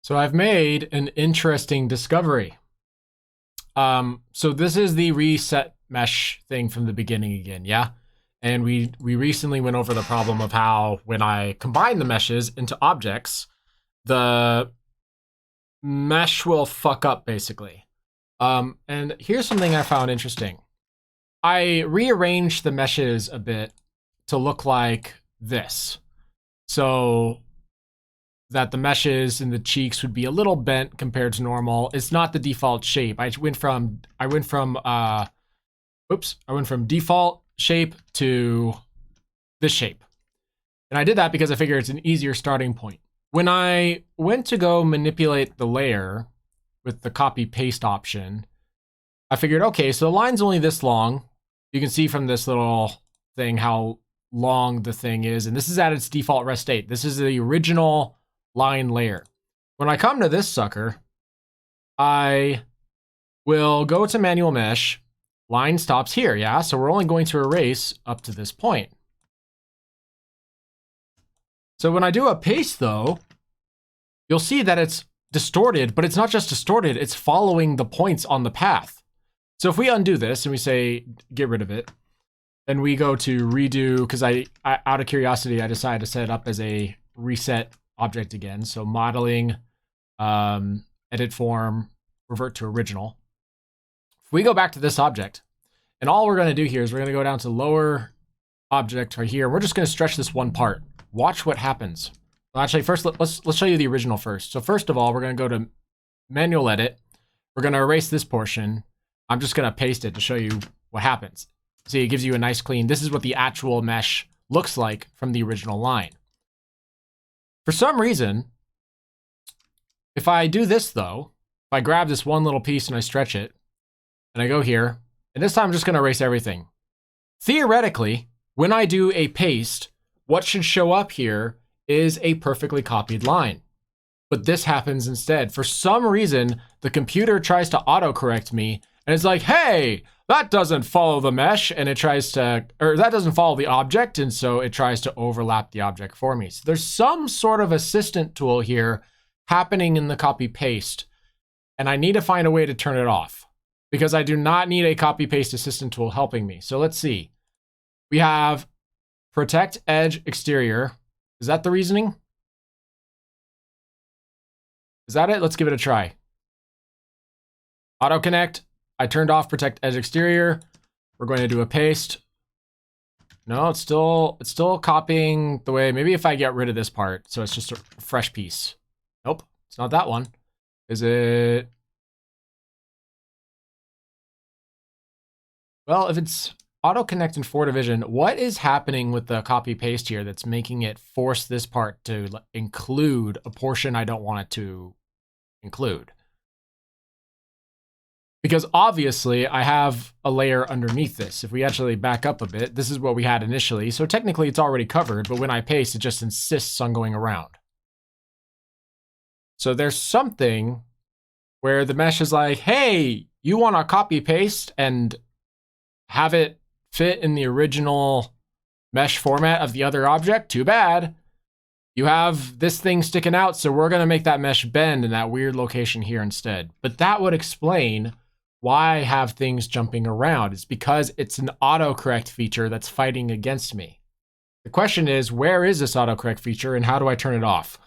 So I've made an interesting discovery. So this is the reset mesh thing from the beginning again, yeah? And we recently went over the problem of how when I combine the meshes into objects, the mesh will fuck up basically. And here's something I found interesting. I rearranged the meshes a bit to look like this. So that the meshes in the cheeks would be a little bent compared to normal. It's not the default shape. I went from default shape to this shape. And I did that because I figured it's an easier starting point. When I went to go manipulate the layer with the copy paste option, I figured, okay, so the line's only this long. You can see from this little thing how long the thing is, and this is at its default rest state. This is the original line layer. When I come to this sucker, I will go to manual mesh. Line stops here, yeah? So we're only going to erase up to this point. So when I do a paste though, you'll see that it's distorted, but it's not just distorted, it's following the points on the path. So if we undo this and we say, get rid of it, and we go to redo, because I out of curiosity, I decided to set it up as a reset object again. So modeling, edit form, revert to original. If we go back to this object, and all we're going to do here is we're going to go down to lower object right here. We're just going to stretch this one part. Watch what happens. Well, actually, first let's show you the original first. So first of all, we're going to go to manual edit. We're going to erase this portion. I'm just going to paste it to show you what happens. See, it gives you a nice clean. This is what the actual mesh looks like from the original line. For some reason, if I do this though, if I grab this one little piece and I stretch it, and I go here, and this time I'm just going to erase everything. Theoretically, when I do a paste, what should show up here is a perfectly copied line. But this happens instead. For some reason, the computer tries to autocorrect me, and it's like, hey, that doesn't follow the mesh, and it tries to, or that doesn't follow the object, and so it tries to overlap the object for me. So there's some sort of assistant tool here happening in the copy paste, and I need to find a way to turn it off because I do not need a copy paste assistant tool helping me. So let's see. We have protect edge exterior. Is that the reasoning? Is that it? Let's give it a try. Auto connect. I turned off protect edge exterior. We're going to do a paste. No, it's still copying the way. Maybe if I get rid of this part, so it's just a fresh piece. Nope, it's not that one. Is it? Well, if it's auto connect in 4 division, what is happening with the copy paste here that's making it force this part to include a portion I don't want it to include? Because obviously I have a layer underneath this. If we actually back up a bit, this is what we had initially. So technically it's already covered, but when I paste, it just insists on going around. So there's something where the mesh is like, hey, you want to copy paste and have it fit in the original mesh format of the other object? Too bad. You have this thing sticking out, so we're going to make that mesh bend in that weird location here instead. But that would explain why I have things jumping around. It's because it's an autocorrect feature that's fighting against me. The question is, where is this autocorrect feature and how do I turn it off?